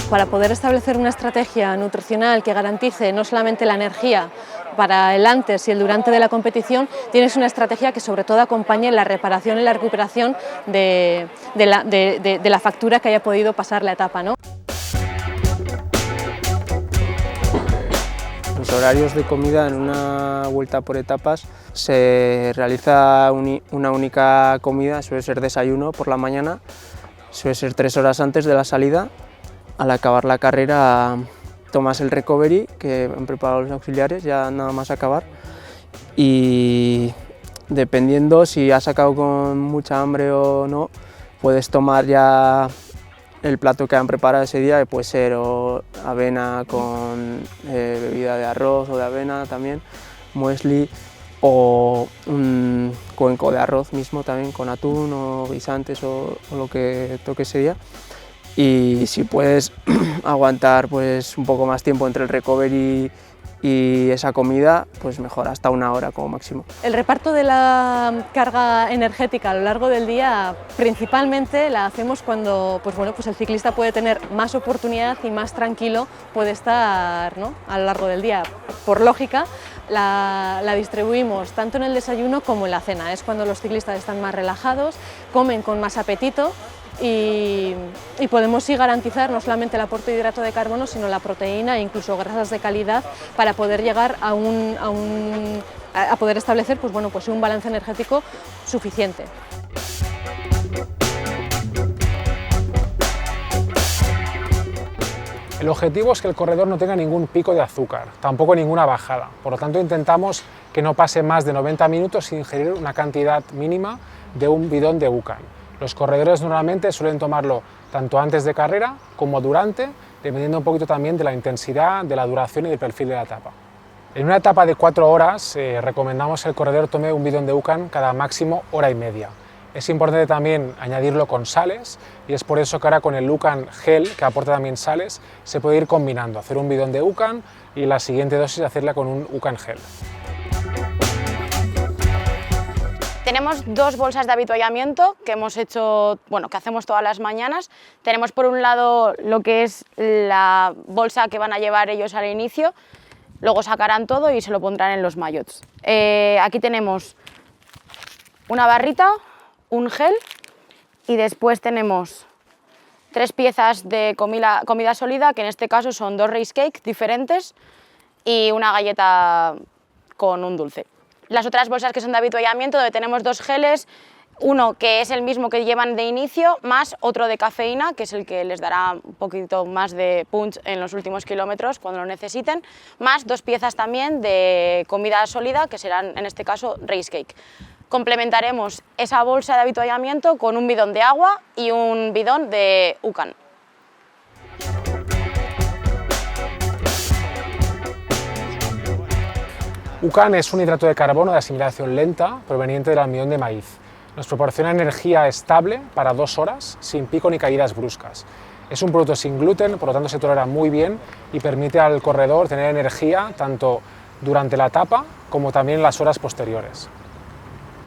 Para poder establecer una estrategia nutricional que garantice no solamente la energía para el antes y el durante de la competición, tienes una estrategia que sobre todo acompañe la reparación y la recuperación de la factura que haya podido pasar la etapa, ¿no? Los horarios de comida en una vuelta por etapas se realiza una única comida, suele ser desayuno por la mañana, suele ser 3 horas antes de la salida. Al acabar la carrera tomas el recovery que han preparado los auxiliares, ya nada más acabar, y dependiendo si has acabado con mucha hambre o no, puedes tomar ya el plato que han preparado ese día, que puede ser o avena con bebida de arroz o de avena también, muesli, o un cuenco de arroz mismo también con atún o guisantes o lo que toque ese día. Y si puedes aguantar pues un poco más tiempo entre el recovery y esa comida, pues mejor, hasta 1 hora como máximo. El reparto de la carga energética a lo largo del día principalmente la hacemos cuando pues el ciclista puede tener más oportunidad y más tranquilo puede estar, ¿no?, a lo largo del día. Por lógica, la distribuimos tanto en el desayuno como en la cena. Es cuando los ciclistas están más relajados, comen con más apetito y podemos sí garantizar no solamente el aporte de hidrato de carbono, sino la proteína e incluso grasas de calidad para poder llegar a poder establecer un balance energético suficiente. El objetivo es que el corredor no tenga ningún pico de azúcar, tampoco ninguna bajada. Por lo tanto, intentamos que no pase más de 90 minutos sin ingerir una cantidad mínima de un bidón de UCAN. Los corredores normalmente suelen tomarlo tanto antes de carrera como durante, dependiendo un poquito también de la intensidad, de la duración y del perfil de la etapa. En una etapa de 4 horas recomendamos que el corredor tome un bidón de UCAN cada máximo hora y media. Es importante también añadirlo con sales y es por eso que ahora con el UCAN Gel, que aporta también sales, se puede ir combinando, hacer un bidón de UCAN y la siguiente dosis hacerla con un UCAN Gel. Tenemos 2 bolsas de avituallamiento que hemos hecho, que hacemos todas las mañanas. Tenemos por un lado lo que es la bolsa que van a llevar ellos al inicio, luego sacarán todo y se lo pondrán en los maillots. Aquí tenemos una barrita, un gel y después tenemos 3 piezas de comida sólida, que en este caso son 2 race cake diferentes y una galleta con un dulce. Las otras bolsas que son de avituallamiento, donde tenemos 2 geles, uno que es el mismo que llevan de inicio, más otro de cafeína, que es el que les dará un poquito más de punch en los últimos kilómetros cuando lo necesiten, más 2 piezas también de comida sólida, que serán en este caso race cake. Complementaremos esa bolsa de avituallamiento con un bidón de agua y un bidón de UCAN. UCAN es un hidrato de carbono de asimilación lenta proveniente del almidón de maíz. Nos proporciona energía estable para 2 horas, sin pico ni caídas bruscas. Es un producto sin gluten, por lo tanto se tolera muy bien y permite al corredor tener energía tanto durante la etapa como también en las horas posteriores.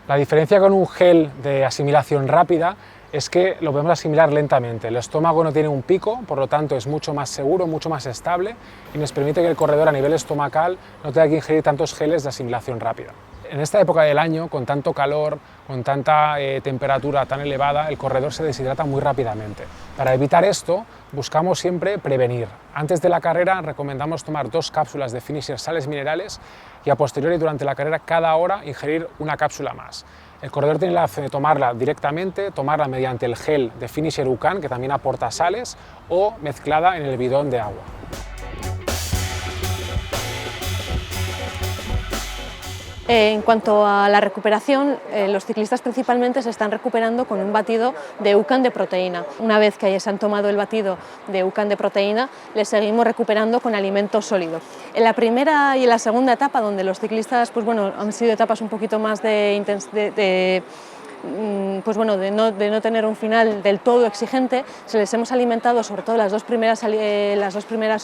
La diferencia con un gel de asimilación rápida es que lo podemos asimilar lentamente. El estómago no tiene un pico, por lo tanto es mucho más seguro, mucho más estable y nos permite que el corredor a nivel estomacal no tenga que ingerir tantos geles de asimilación rápida. En esta época del año, con tanto calor, con tanta temperatura tan elevada, el corredor se deshidrata muy rápidamente. Para evitar esto, buscamos siempre prevenir. Antes de la carrera recomendamos tomar 2 cápsulas de Finisher sales minerales y a posteriori durante la carrera cada hora ingerir una cápsula más. El corredor tiene la opción de tomarla directamente, tomarla mediante el gel de Finisher UCAN, que también aporta sales, o mezclada en el bidón de agua. En cuanto a la recuperación, los ciclistas principalmente se están recuperando con un batido de UCAN de proteína. Una vez que se han tomado el batido de UCAN de proteína, les seguimos recuperando con alimento sólido. En la primera y en la segunda etapa, donde los ciclistas han sido etapas un poquito más de no tener un final del todo exigente, se les hemos alimentado sobre todo las dos primeras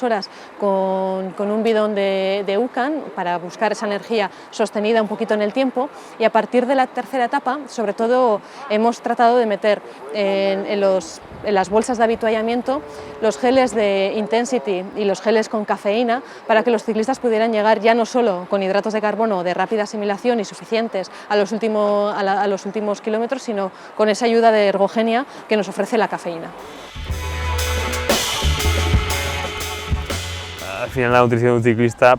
horas con un bidón de UCAN para buscar esa energía sostenida un poquito en el tiempo, y a partir de la tercera etapa sobre todo hemos tratado de meter en los en las bolsas de avituallamiento los geles de Intensity y los geles con cafeína para que los ciclistas pudieran llegar ya no solo con hidratos de carbono de rápida asimilación y suficientes a los últimos kilómetros, sino con esa ayuda de ergogenia que nos ofrece la cafeína. Al final la nutrición de un ciclista,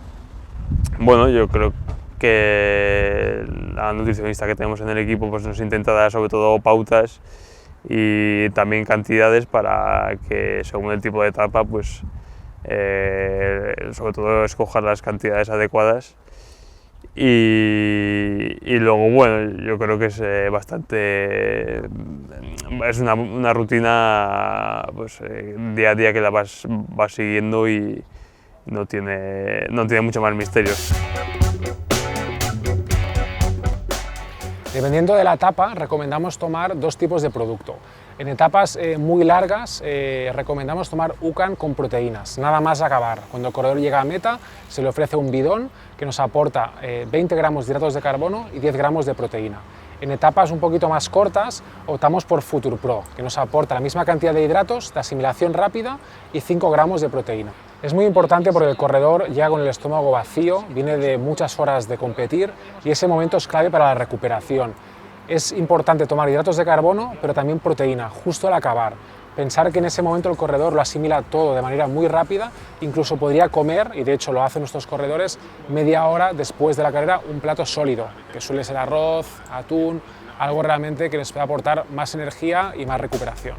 bueno, yo creo que la nutricionista que tenemos en el equipo pues nos intenta dar sobre todo pautas y también cantidades para que según el tipo de etapa pues sobre todo escoger las cantidades adecuadas y luego bueno, yo creo que es es una rutina pues, día a día que la vas siguiendo y no tiene mucho más misterio. Dependiendo de la etapa, recomendamos tomar dos tipos de producto. En etapas muy largas recomendamos tomar UCAN con proteínas, nada más acabar. Cuando el corredor llega a meta se le ofrece un bidón que nos aporta 20 gramos de hidratos de carbono y 10 gramos de proteína. En etapas un poquito más cortas optamos por Future Pro, que nos aporta la misma cantidad de hidratos, de asimilación rápida y 5 gramos de proteína. Es muy importante porque el corredor llega con el estómago vacío, viene de muchas horas de competir y ese momento es clave para la recuperación. Es importante tomar hidratos de carbono, pero también proteína, justo al acabar. Pensar que en ese momento el corredor lo asimila todo de manera muy rápida, incluso podría comer, y de hecho lo hacen nuestros corredores, media hora después de la carrera un plato sólido, que suele ser arroz, atún, algo realmente que les puede aportar más energía y más recuperación.